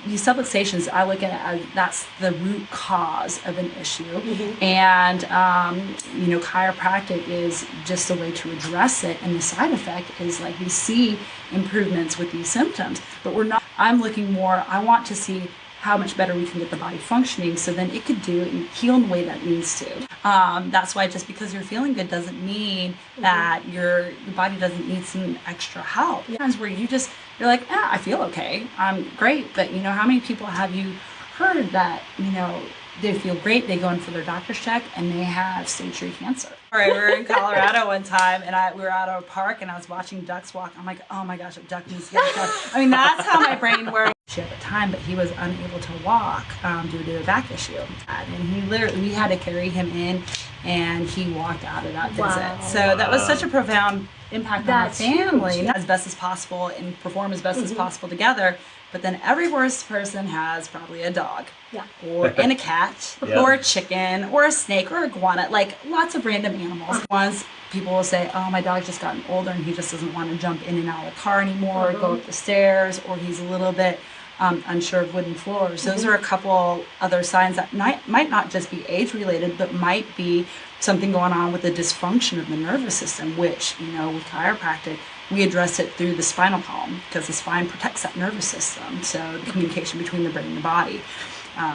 these subluxations, I look at it as that's the root cause of an issue. And, you know, chiropractic is just a way to address it. And the side effect is like we see improvements with these symptoms, but we're not, I'm looking more, I want to see how much better we can get the body functioning so then it could do it and heal in the way that it needs to. That's why just because you're feeling good doesn't mean that your body doesn't need some extra help. Times where you're like, I feel okay, I'm great, but you know, how many people have you heard that, you know, they feel great, they go in for their doctor's check and they have stage 3 cancer. All right, we were in Colorado one time and we were out at a park and I was watching ducks walk. I'm like, oh my gosh, a duck needs to get a cut. I mean, that's how my brain works. At the time, but he was unable to walk due to a back issue. And we had to carry him in and he walked out of that visit. So that was such a profound impact on our family. As best as possible and perform as best as possible together. But then every horse person has probably a dog, and a cat, or a chicken, or a snake, or a iguana, like lots of random animals. Once people will say, oh, my dog's just gotten older and he just doesn't want to jump in and out of the car anymore, or go up the stairs, or he's a little bit unsure of wooden floors. Those are a couple other signs that might not just be age related, but might be something going on with the dysfunction of the nervous system, which, you know, with chiropractic, we address it through the spinal column because the spine protects that nervous system. So the communication between the brain and the body.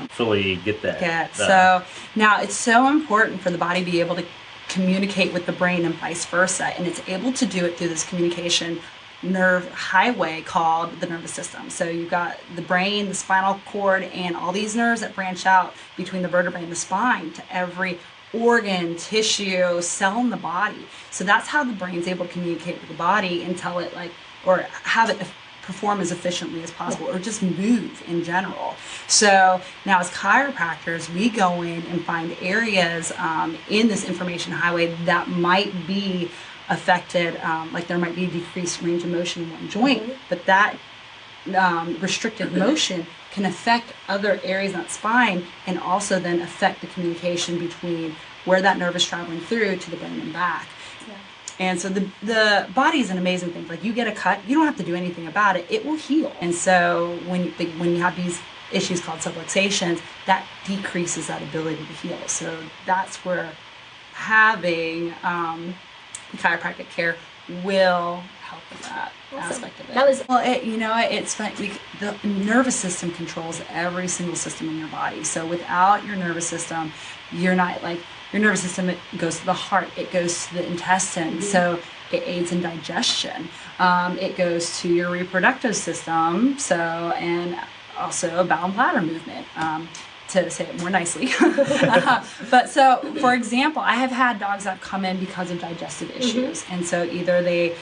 Fully get that. So now it's so important for the body to be able to communicate with the brain and vice versa. And it's able to do it through this communication nerve highway called the nervous system. So you've got the brain, the spinal cord, and all these nerves that branch out between the vertebrae and the spine to every organ, tissue, cell in the body. So that's how the brain's able to communicate with the body and tell it, like, or have it perform as efficiently as possible, or just move in general. So now as chiropractors, we go in and find areas in this information highway that might be affected, like there might be decreased range of motion in one joint, but that restricted motion can affect other areas in that spine and also then affect the communication between where that nerve is traveling through to the brain and back. And so the body is an amazing thing. Like you get a cut, you don't have to do anything about it. It will heal. And so when you have these issues called subluxations, that decreases that ability to heal. So that's where having chiropractic care will help with that aspect of it. It's fun. The nervous system controls every single system in your body. So without your nervous system, you're not like, your nervous system, it goes to the heart, it goes to the intestine, so it aids in digestion. It goes to your reproductive system, and also bowel and bladder movement. To say it more nicely. But so, for example, I have had dogs that come in because of digestive issues. And so either their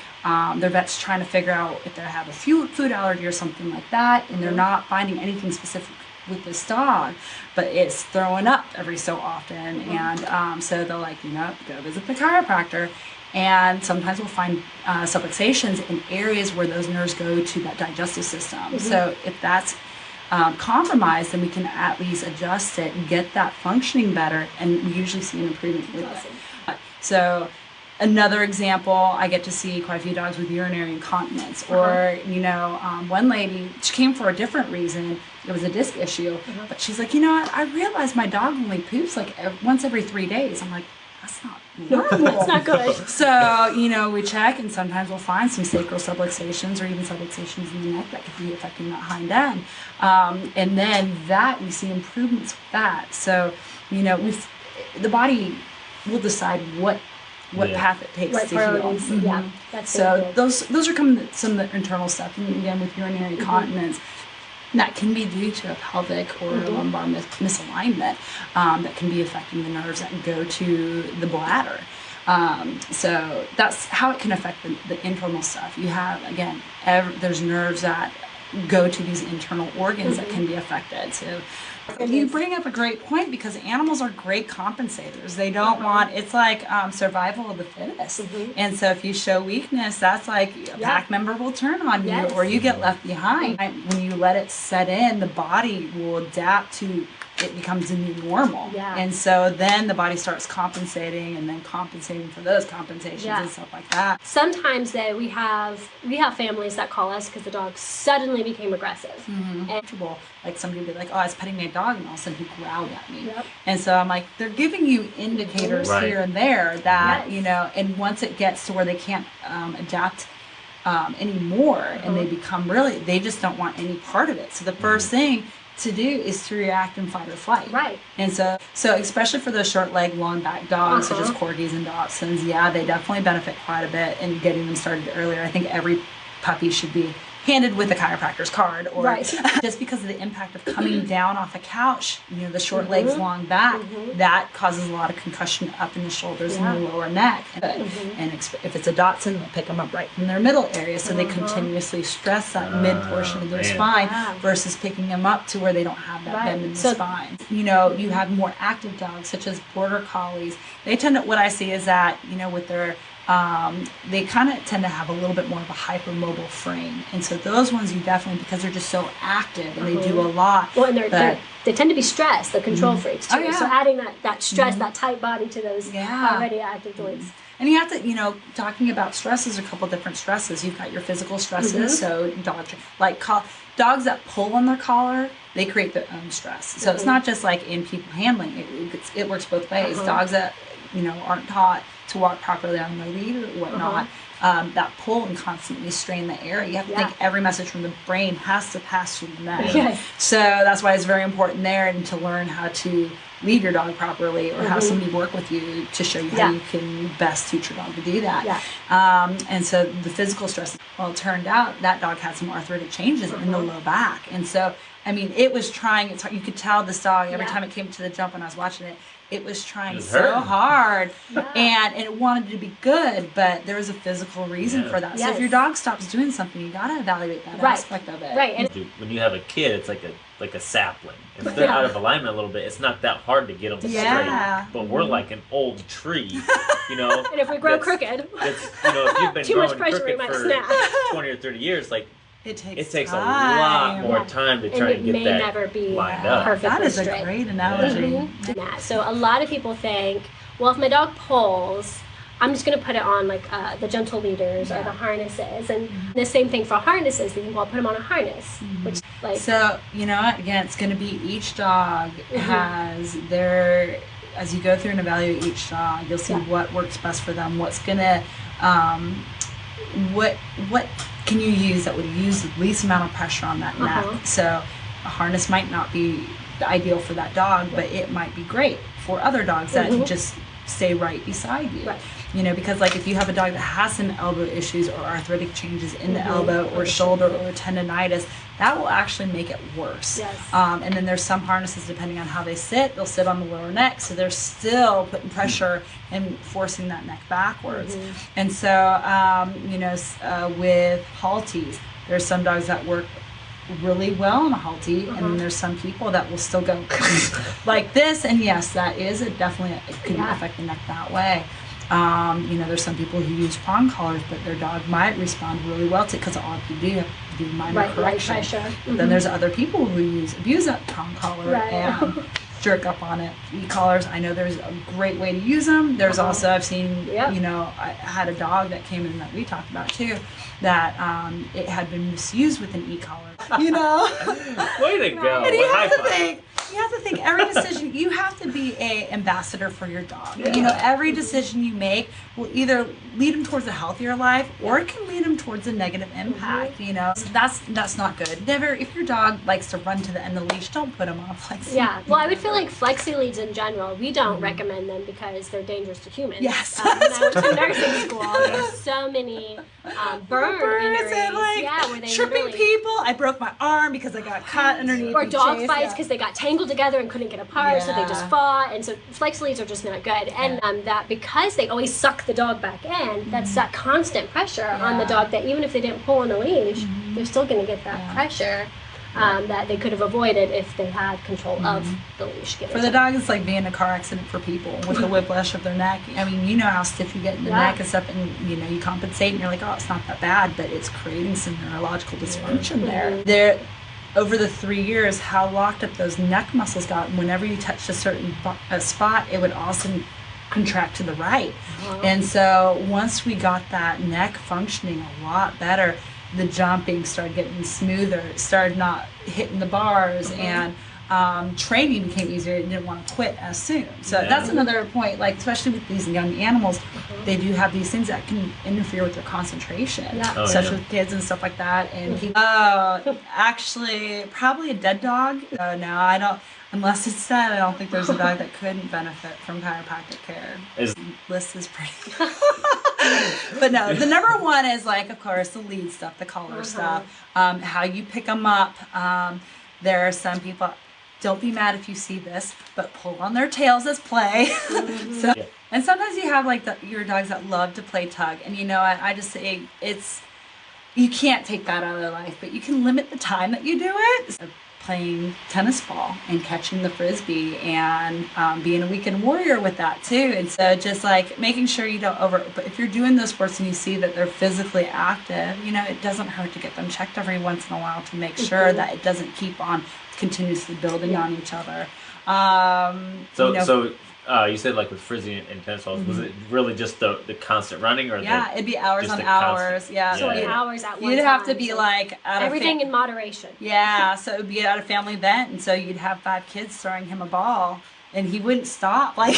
vet's trying to figure out if they have a food allergy or something like that, and they're not finding anything specific with this dog, but it's throwing up every so often. And so they're like, go visit the chiropractor. And sometimes we'll find subluxations in areas where those nerves go to that digestive system. So if that's compromised, then we can at least adjust it and get that functioning better, and we usually see an improvement with it. So another example, I get to see quite a few dogs with urinary incontinence, or one lady, she came for a different reason. It was a disc issue, but she's like, I realized my dog only poops like once every 3 days. I'm like, that's not normal. That's not good. So, we check, and sometimes we'll find some sacral subluxations or even subluxations in the neck that could be affecting that hind end. And then we see improvements with that. So, the body will decide what path it takes to heal. Yeah, that's so those are some of the internal stuff. And again, with urinary incontinence, that can be due to a pelvic or a lumbar misalignment that can be affecting the nerves that go to the bladder. So that's how it can affect the internal stuff. You have, again, there's nerves that go to these internal organs that can be affected. So you bring up a great point, because animals are great compensators. They don't want, it's like survival of the fittest. And so if you show weakness, that's like a pack member will turn on you, or you get left behind. When you let it set in, the body will adapt to it becomes a new normal. Yeah. And so then the body starts compensating and then compensating for those compensations and stuff like that. Sometimes though we have families that call us because the dog suddenly became aggressive. And like somebody would be like, oh, I was petting my dog and all of a sudden he growled at me. Yep. And so I'm like, they're giving you indicators here and there that, you know, and once it gets to where they can't adapt anymore and they become they just don't want any part of it. So the first thing to do is to react in fight or flight. Right. And so especially for those short leg, long back dogs, such as corgis and dachshunds, they definitely benefit quite a bit in getting them started earlier. I think every puppy should be handed with a chiropractor's card, or just because of the impact of coming down off a couch, you know, the short legs, long back, that causes a lot of concussion up in the shoulders and the lower neck. And if it's a dachshund, they'll pick them up right from their middle area, so they continuously stress that mid portion of their spine versus picking them up to where they don't have that bend in the spine. You know, you have more active dogs such as border collies. They tend to, what I see is that, you know, with their they kind of tend to have a little bit more of a hypermobile frame, and so those ones you definitely, because they're just so active and they do a lot. Well, and they tend to be stressed. They're control freaks too. So adding that stress, that tight body to those already active joints. And you have to, you know, talking about stresses, a couple different stresses. You've got your physical stresses, so dogs that pull on their collar, they create their own stress. So it's not just like in people handling. It works both ways. Dogs that, you know, aren't taught to walk properly on the lead or whatnot, that pull and constantly strain the area. You have to think every message from the brain has to pass through the neck. So that's why it's very important there, and to learn how to lead your dog properly, or have somebody work with you to show you how you can best teach your dog to do that. And so the physical stress, well, it turned out that dog had some arthritic changes in the low back. And so, I mean, it was trying, you could tell this dog every time it came to the jump when I was watching it, it was trying so hard and it wanted to be good, but there was a physical reason for that. So if your dog stops doing something, you got to evaluate that aspect of it. Right. And when you have a kid, it's like a sapling. If they're out of alignment a little bit, it's not that hard to get them straight. But we're like an old tree, you know. And if we grow crooked, it's, you know, if you've been too growing much pressure, we crooked might for snap. 20 or 30 years, like, it takes a lot more time to try and get that never be lined up. Perfectly that is straight. a great analogy. So a lot of people think, well, if my dog pulls, I'm just going to put it on like the gentle leaders or the harnesses, and the same thing for harnesses. They think, well, I'll put them on a harness, which like. So you know, again, it's going to be each dog has their. As you go through and evaluate each dog, you'll see what works best for them. What's gonna, what can you use that would use the least amount of pressure on that neck? So a harness might not be the ideal for that dog, but it might be great for other dogs that just stay right beside you. You know, because like if you have a dog that has some elbow issues or arthritic changes in the elbow or shoulder or tendonitis, that will actually make it worse. And then there's some harnesses, depending on how they sit, they'll sit on the lower neck, so they're still putting pressure and forcing that neck backwards. And so, you know, with halties, there's some dogs that work really well on a halty, and then there's some people that will still go like this, and yes, that is definitely it can affect the neck that way. You know, there's some people who use prong collars, but their dog might respond really well to it because all you do, you have to do minor correction. Then there's other people who abuse that prong collar and jerk up on it. E-collars, I know there's a great way to use them. There's also, I've seen, you know, I had a dog that came in that we talked about too, that it had been misused with an e-collar. You know? Way to go. And you have to think every decision, you have to be an ambassador for your dog. You know, every decision you make will either lead them towards a healthier life or it can lead them towards a negative impact, you know. So that's not good. Never, if your dog likes to run to the end of the leash, don't put them on a flexi. Well, I would feel like flexi leads in general, we don't recommend them because they're dangerous to humans. When I went to nursing school, there's so many burn injuries. And like where they tripping people. I broke my arm because I got cut underneath. Or dog fights because they got tangled together and couldn't get apart, so they just fought. And so flex leads are just not good. And that because they always suck the dog back in, that's that constant pressure on the dog that even if they didn't pull on the leash, they're still going to get that pressure that they could have avoided if they had control of the leash. For the dog, it's like being in a car accident for people with the whiplash of their neck. I mean, you know how stiff you get in the neck and stuff, and you know, you compensate and you're like, oh, it's not that bad, but it's creating some neurological dysfunction there. over the 3 years, how locked up those neck muscles got. And whenever you touched a certain spot, it would also contract to the right. And so once we got that neck functioning a lot better, the jumping started getting smoother. It started not hitting the bars, and training became easier. You didn't want to quit as soon. So that's another point, like especially with these young animals, they do have these things that can interfere with their concentration, such with kids and stuff like that. And actually, probably a dead dog. No, I don't. Unless it's dead, I don't think there's a dog that couldn't benefit from chiropractic care. List is pretty. But no, the number one is like, of course, the lead stuff, the collar stuff, how you pick them up. There are some people. Don't be mad if you see this, but pull on their tails as play. And sometimes you have like your dogs that love to play tug, and you know, I just say you can't take that out of their life, but you can limit the time that you do it. So playing tennis ball and catching the frisbee, and being a weekend warrior with that too. And so just like making sure you don't but if you're doing those sports and you see that they're physically active, you know, it doesn't hurt to get them checked every once in a while to make sure that it doesn't keep on continuously building on each other. You said like with frisbee and tennis balls, was it really just the constant running, or it'd be hours on hours. So hours at one You'd time. have to be like everything in moderation. Yeah, so it would be at a family event, and so you'd have 5 kids throwing him a ball, and he wouldn't stop. Like,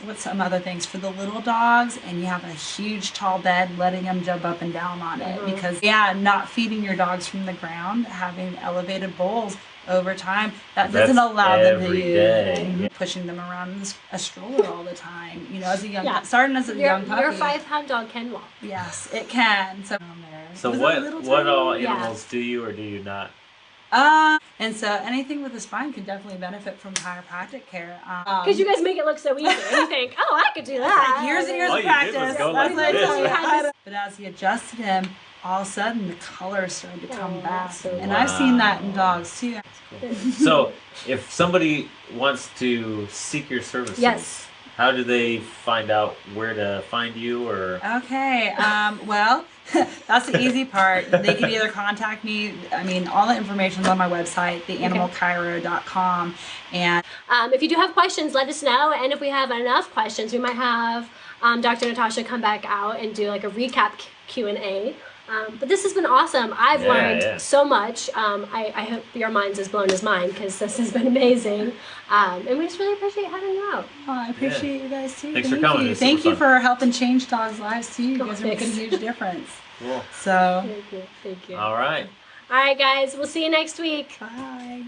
what's some other things for the little dogs? And you have a huge tall bed, letting them jump up and down on it, because not feeding your dogs from the ground, having elevated bowls over time, that doesn't allow them to use pushing them around in a stroller all the time. You know, as a young starting as a young puppy. Your 5-pound dog can walk. Yes, it can. So what all animals do you or do you not? And so anything with a spine can definitely benefit from chiropractic care. Because you guys make it look so easy. And you think, oh, I could do that. Like years and years of practice. But as he adjusted him, all of a sudden the color started to come back. And I've seen that in dogs too. So if somebody wants to seek your services, how do they find out where to find you? Or well, that's the easy part. They can either contact me. I mean, all the information's on my website, theanimalchiro.com. And if you do have questions, let us know. And if we have enough questions, we might have Dr. Natasha come back out and do like a recap Q&A. But this has been awesome. I've learned so much. I hope your mind's as blown as mine, because this has been amazing. And we just really appreciate having you out. Oh, I appreciate you guys too. Thanks for coming. Thank you for helping change dogs' lives too. You guys are making a huge difference. Cool. So thank you. All right. All right, guys. We'll see you next week. Bye.